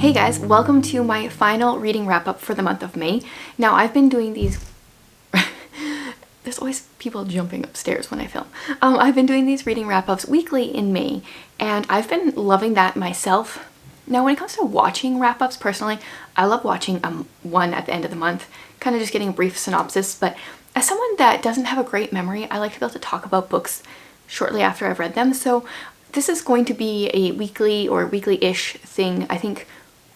Hey guys, welcome to my final reading wrap-up for the month of May. Now I've been doing these there's always people jumping upstairs when I film. I've been doing these reading wrap-ups weekly in May, and I've been loving that myself. Now when it comes to watching wrap-ups, personally, I love watching one at the end of the month, kind of just getting a brief synopsis, but as someone that doesn't have a great memory, I like to be able to talk about books shortly after I've read them, so this is going to be a weekly or weekly-ish thing, I think,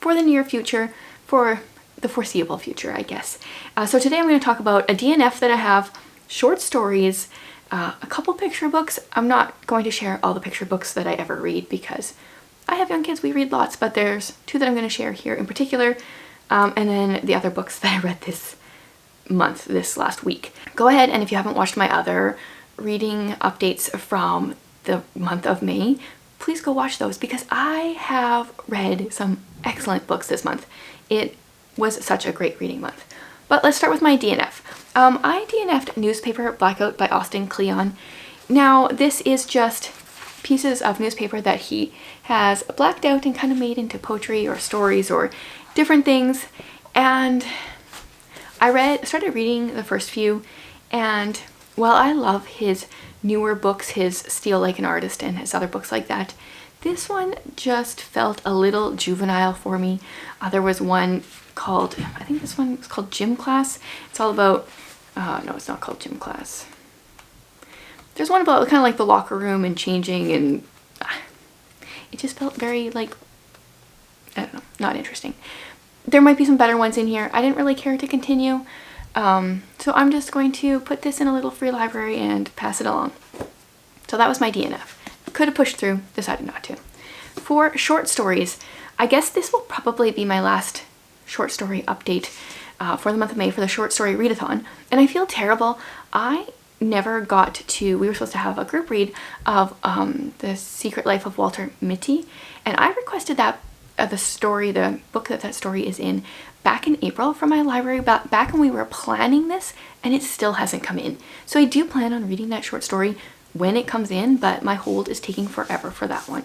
for the near future, for the foreseeable future, I guess. So today I'm going to talk about a DNF that I have, short stories, a couple picture books. I'm not going to share all the picture books that I ever read because I have young kids, we read lots, but there's two that I'm going to share here in particular, and then the other books that I read this month, this last week. Go ahead, and if you haven't watched my other reading updates from the month of May, please go watch those because I have read some excellent books this month. It was such a great reading month. But let's start with my DNF. I DNF'd Newspaper Blackout by Austin Kleon. Now this is just pieces of newspaper that he has blacked out and kind of made into poetry or stories or different things. And I started reading the first few, and while I love his newer books, his Steal Like an Artist and his other books like that, this one just felt a little juvenile for me. There was one called, I think this one was called Gym Class. It's all about, no, it's not called Gym Class. There's one about kind of like the locker room and changing, and it just felt very like, I don't know, not interesting. There might be some better ones in here. I didn't really care to continue. So I'm just going to put this in a little free library and pass it along. So that was my DNF. Could have pushed through, decided not to. For short stories, I guess this will probably be my last short story update for the month of May for the short story readathon. And I feel terrible. I never got to, we were supposed to have a group read of The Secret Life of Walter Mitty, and I requested that the book that story is in back in April from my library, back when we were planning this, and it still hasn't come in. So I do plan on reading that short story when it comes in, but my hold is taking forever for that one.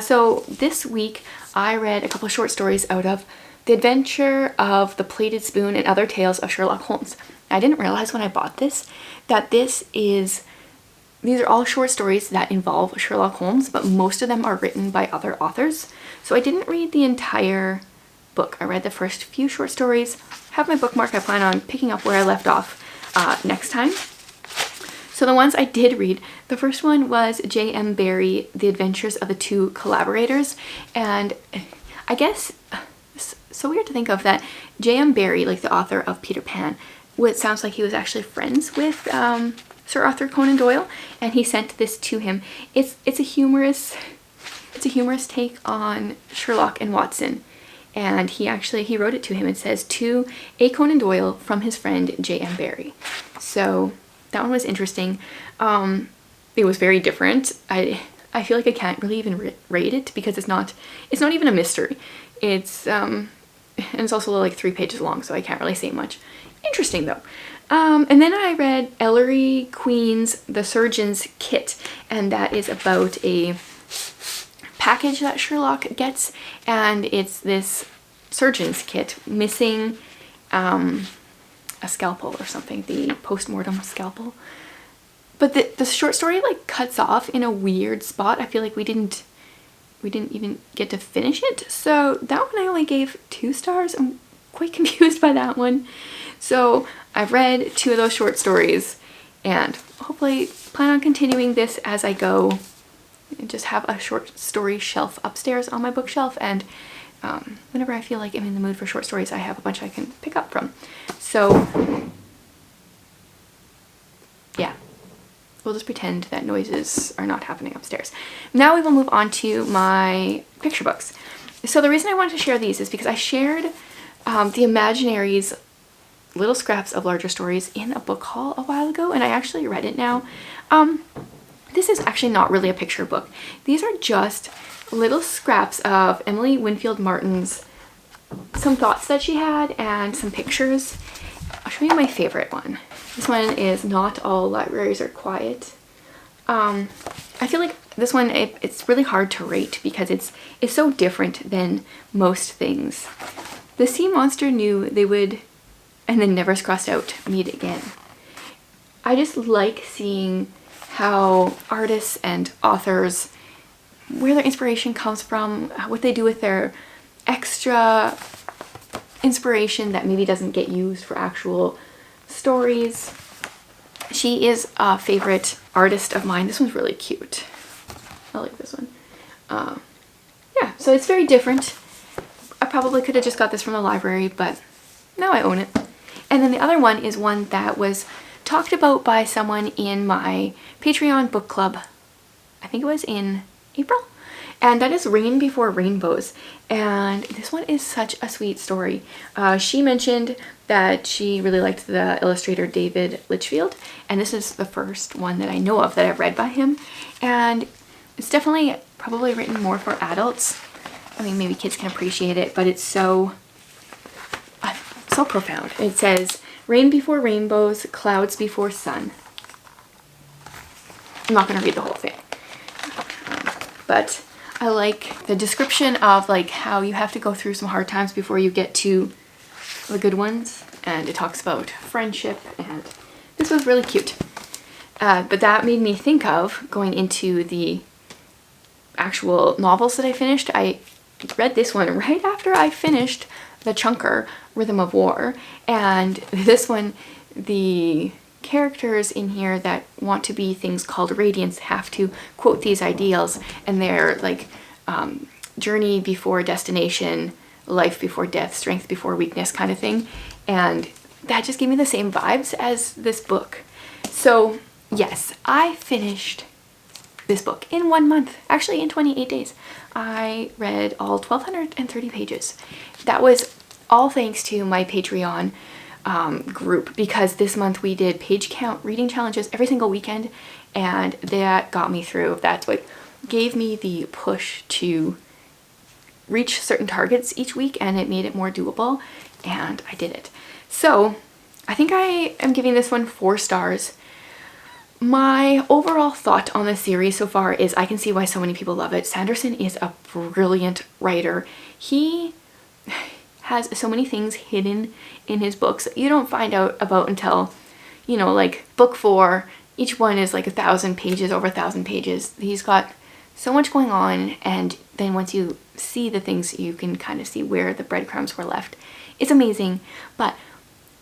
So this week I read a couple of short stories out of The Adventure of the Plated Spoon and Other Tales of Sherlock Holmes. I didn't realize when I bought this that these are all short stories that involve Sherlock Holmes, but most of them are written by other authors. So I didn't read the entire book. I read the first few short stories, have my bookmark. I plan on picking up where I left off next time. So the ones I did read, the first one was J.M. Barrie, The Adventures of the Two Collaborators. And I guess it's so weird to think of that J.M. Barrie, like the author of Peter Pan, it sounds like he was actually friends with Sir Arthur Conan Doyle, and he sent this to him. It's a humorous take on Sherlock and Watson, and he wrote it to him. It says, to A. Conan Doyle from his friend J.M. Barrie. So that one was interesting. It was very different. I feel like I can't really even rate it because it's not even a mystery. It's and it's also like 3 pages long, so I can't really say much. Interesting though. And then I read Ellery Queen's The Surgeon's Kit, and that is about a package that Sherlock gets, and it's this surgeon's kit missing a scalpel or something, the post-mortem scalpel. But the short story like cuts off in a weird spot. I feel like we didn't even get to finish it. So that one I only gave 2 stars. I'm quite confused by that one. So I've read 2 of those short stories and hopefully plan on continuing this as I go. And just have a short story shelf upstairs on my bookshelf, and whenever I feel like I'm in the mood for short stories, I have a bunch I can pick up from. So yeah, we'll just pretend that noises are not happening upstairs. Now we will move on to my picture books. So the reason I wanted to share these is because I shared the Imaginaries little scraps of larger stories in a book haul a while ago, and I actually read it now. This is actually not really a picture book. These are just little scraps of Emily Winfield Martin's, some thoughts that she had and some pictures. I'll show you my favorite one. This one is Not All Libraries Are Quiet. I feel like this one, it's really hard to rate because it's so different than most things. The sea monster knew they would, and then never crossed out, meet again. I just like seeing how artists and authors, where their inspiration comes from, what they do with their extra inspiration that maybe doesn't get used for actual stories. She is a favorite artist of mine. This one's really cute. I like this one. Yeah, so it's very different. I probably could have just got this from the library, but now I own it. And then the other one is one that was talked about by someone in my Patreon book club. I think it was in April. And that is Rain Before Rainbows. And this one is such a sweet story. She mentioned that she really liked the illustrator David Litchfield. And this is the first one that I know of that I've read by him. And it's definitely probably written more for adults. I mean, maybe kids can appreciate it, but it's so profound. It says, rain before rainbows, clouds before sun. I'm not going to read the whole thing. But I like the description of like how you have to go through some hard times before you get to the good ones. And it talks about friendship, and this was really cute. But that made me think of going into the actual novels that I finished. I read this one right after I finished The Chunker, Rhythm of War, and this one, the characters in here that want to be things called radiants have to quote these ideals, and they're like journey before destination, life before death, strength before weakness kind of thing, and that just gave me the same vibes as this book. So yes, I finished this book in 1 month, actually in 28 days. I read all 1,230 pages. That was all thanks to my Patreon group, because this month we did page count reading challenges every single weekend, and that got me through. That's what gave me the push to reach certain targets each week, and it made it more doable, and I did it. So I think I am giving this one 4 stars. My overall thought on the series so far is I can see why so many people love it. Sanderson is a brilliant writer. He has so many things hidden in his books that you don't find out about until, you know, like book 4. Each one is like 1,000 pages, over 1,000 pages. He's got so much going on, and then once you see the things, you can kind of see where the breadcrumbs were left. It's amazing, but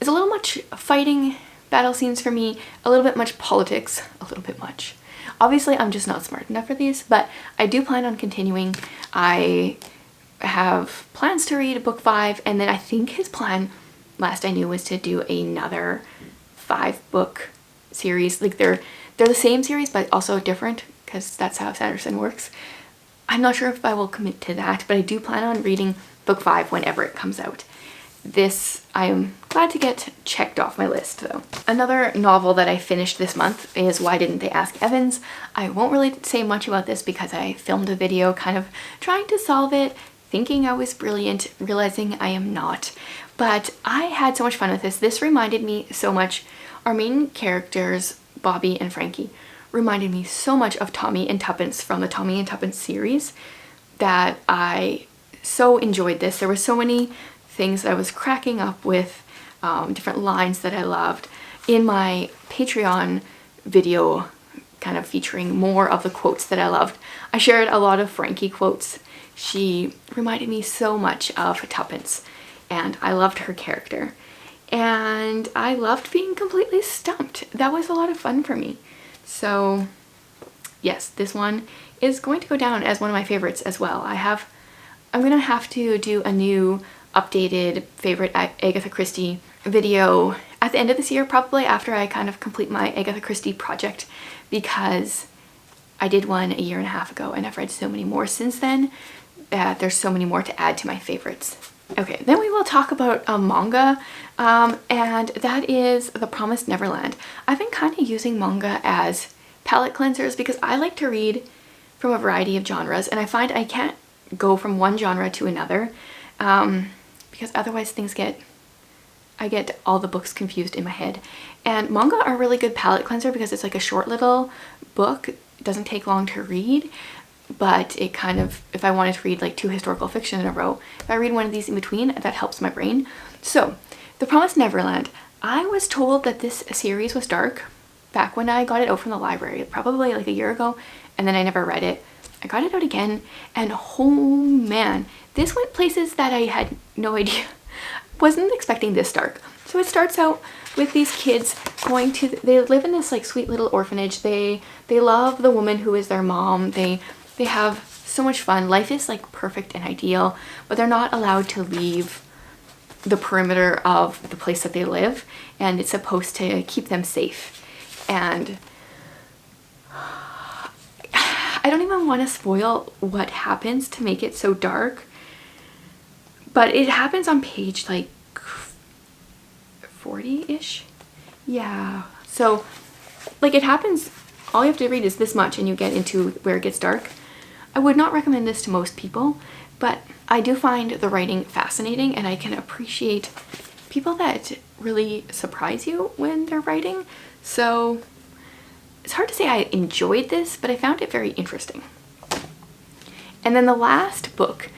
it's a little much fighting battle scenes for me, a little bit much politics, a little bit much. Obviously, I'm just not smart enough for these, but I do plan on continuing. I have plans to read book 5, and then I think his plan, last I knew, was to do another 5-book series. Like they're the same series, but also different, because that's how Sanderson works. I'm not sure if I will commit to that, but I do plan on reading book 5 whenever it comes out. This I am glad to get checked off my list though. Another novel that I finished this month is Why Didn't They Ask Evans? I won't really say much about this because I filmed a video kind of trying to solve it, thinking I was brilliant, realizing I am not. But I had so much fun with this. This reminded me so much, our main characters, Bobby and Frankie, reminded me so much of Tommy and Tuppence from the Tommy and Tuppence series that I so enjoyed this. There were so many things that I was cracking up with, different lines that I loved. In my Patreon video, kind of featuring more of the quotes that I loved, I shared a lot of Frankie quotes. She reminded me so much of Tuppence, and I loved her character. And I loved being completely stumped. That was a lot of fun for me. So yes, this one is going to go down as one of my favorites as well. I'm gonna have to do a new updated favorite Agatha Christie video at the end of this year, probably after I kind of complete my Agatha Christie project, because I did one a year and a half ago and I've read so many more since then that there's so many more to add to my favorites. Okay, then we will talk about a manga, and that is The Promised Neverland. I've been kind of using manga as palette cleansers because I like to read from a variety of genres, and I find I can't go from one genre to another, because otherwise I get all the books confused in my head. And manga are a really good palette cleanser because it's like a short little book, It doesn't take long to read, but it kind of, if I wanted to read like 2 historical fiction in a row, if I read one of these in between, that helps my brain. So, The Promised Neverland. I was told that this series was dark back when I got it out from the library, probably like a year ago, and then I never read it. I got it out again, and oh man, this went places that I had no idea. Wasn't expecting this dark. So it starts out with these kids going to, they live in this like sweet little orphanage. They love the woman who is their mom. They have so much fun. Life is like perfect and ideal, but they're not allowed to leave the perimeter of the place that they live, and it's supposed to keep them safe. And I don't even want to spoil what happens to make it so dark, but it happens on page like 40-ish. Yeah, so like it happens, all you have to read is this much and you get into where it gets dark. I would not recommend this to most people, but I do find the writing fascinating, and I can appreciate people that really surprise you when they're writing. So it's hard to say I enjoyed this, but I found it very interesting. And then the last book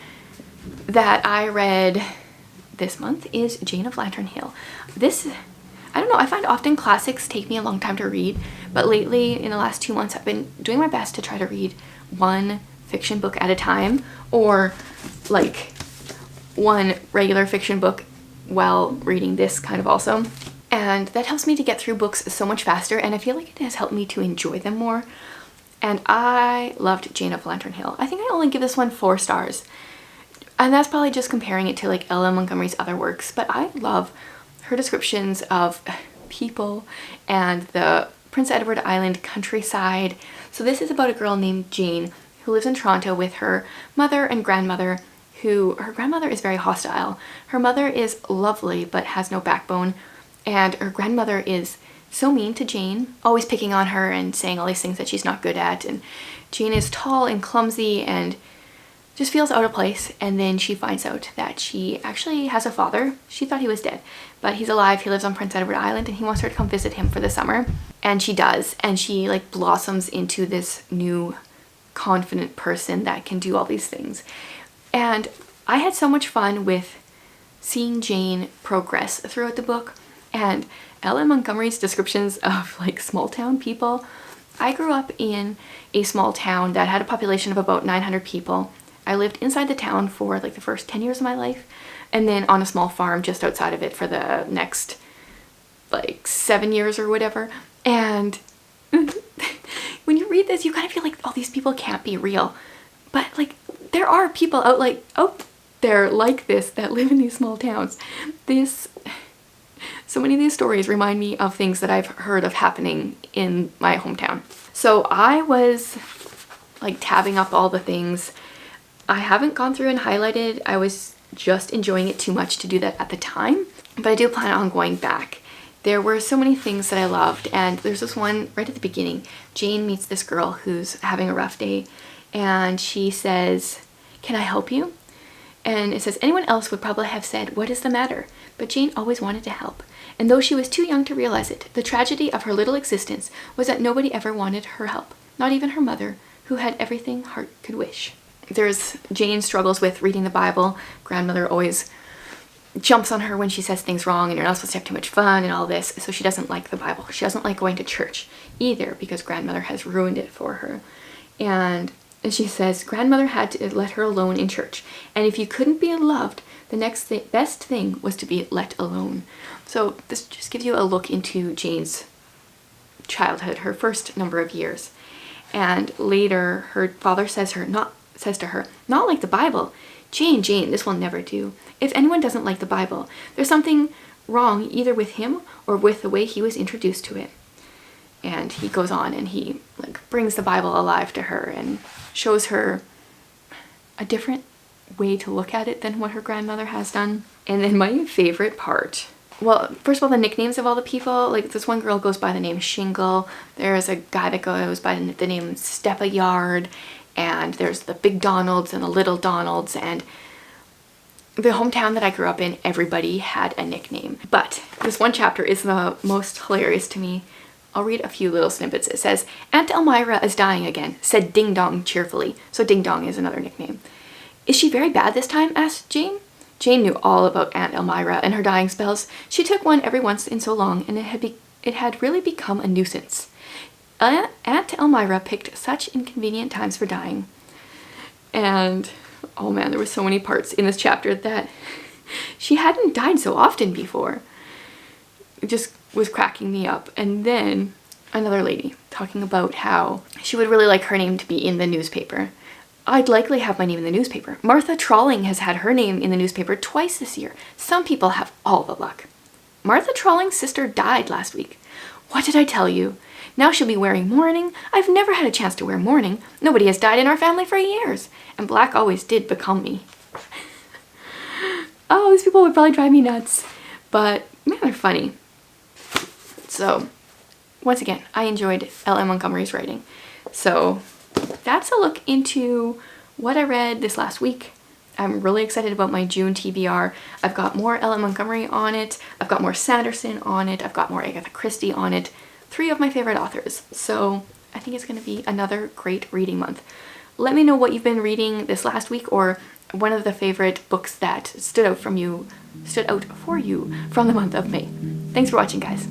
that I read this month is Jane of Lantern Hill. This, I don't know, I find often classics take me a long time to read, but lately in the last 2 months I've been doing my best to try to read one fiction book at a time, or like one regular fiction book while reading this kind of also. And that helps me to get through books so much faster, and I feel like it has helped me to enjoy them more. And I loved Jane of Lantern Hill. I think I only give this one 4 stars. And that's probably just comparing it to like Ella Montgomery's other works, but I love her descriptions of people and the Prince Edward Island countryside. So this is about a girl named Jane who lives in Toronto with her mother and grandmother, who, her grandmother is very hostile. Her mother is lovely but has no backbone, and her grandmother is so mean to Jane, always picking on her and saying all these things that she's not good at. And Jane is tall and clumsy and just feels out of place, and then she finds out that she actually has a father. She thought he was dead, but he's alive. He lives on Prince Edward Island, and he wants her to come visit him for the summer. And she does, and she like blossoms into this new confident person that can do all these things. And I had so much fun with seeing Jane progress throughout the book, and Ella Montgomery's descriptions of like small town people. I grew up in a small town that had a population of about 900 people. I lived inside the town for like the first 10 years of my life, and then on a small farm just outside of it for the next like 7 years or whatever. And when you read this, you kind of feel like all these people can't be real, but like there are people out there like this that live in these small towns. So many of these stories remind me of things that I've heard of happening in my hometown. So I was like tabbing up all the things. I haven't gone through and highlighted. I was just enjoying it too much to do that at the time, but I do plan on going back. There were so many things that I loved, and there's this one right at the beginning. Jane meets this girl who's having a rough day, and she says, "Can I help you?" And it says, anyone else would probably have said, "What is the matter?" But Jane always wanted to help. And though she was too young to realize it, the tragedy of her little existence was that nobody ever wanted her help. Not even her mother, who had everything heart could wish. There's Jane struggles with reading the Bible. Grandmother always jumps on her when she says things wrong, and you're not supposed to have too much fun and all this. So she doesn't like the Bible. She doesn't like going to church either, because grandmother has ruined it for her. And she says grandmother had to let her alone in church, and if you couldn't be loved, the next best thing was to be let alone. So this just gives you a look into Jane's childhood, her first number of years. And later her father says to her, "Not like the Bible. Jane, this will never do. If anyone doesn't like the Bible, there's something wrong either with him or with the way he was introduced to it." And he goes on and he like brings the Bible alive to her and shows her a different way to look at it than what her grandmother has done. And then my favorite part, well, first of all, the nicknames of all the people. Like this one girl goes by the name Shingle. There's a guy that goes by the name Step-a-Yard. And there's the Big Donalds and the Little Donalds. And the hometown that I grew up in, everybody had a nickname. But this one chapter is the most hilarious to me. I'll read a few little snippets. It says, Aunt Elmira is dying again, said Ding Dong cheerfully. So Ding Dong is another nickname. Is she very bad this time? Asked Jane. Jane knew all about Aunt Elmira and her dying spells. She took one every once in so long, and it had really become a nuisance. Aunt Elmira picked such inconvenient times for dying. And, oh man, there were so many parts in this chapter that she hadn't died so often before. It just was cracking me up. And then another lady talking about how she would really like her name to be in the newspaper. I'd likely have my name in the newspaper. Martha Trolling has had her name in the newspaper twice this year. Some people have all the luck. Martha Trolling's sister died last week. What did I tell you? Now she'll be wearing mourning. I've never had a chance to wear mourning. Nobody has died in our family for years. And black always did become me. Oh, these people would probably drive me nuts. But, man, they're funny. So, once again, I enjoyed L.M. Montgomery's writing. So, that's a look into what I read this last week. I'm really excited about my June TBR. I've got more L.M. Montgomery on it. I've got more Sanderson on it. I've got more Agatha Christie on it. 3 of my favorite authors. So I think it's going to be another great reading month. Let me know what you've been reading this last week, or one of the favorite books that stood out for you from the month of May. Thanks for watching, guys.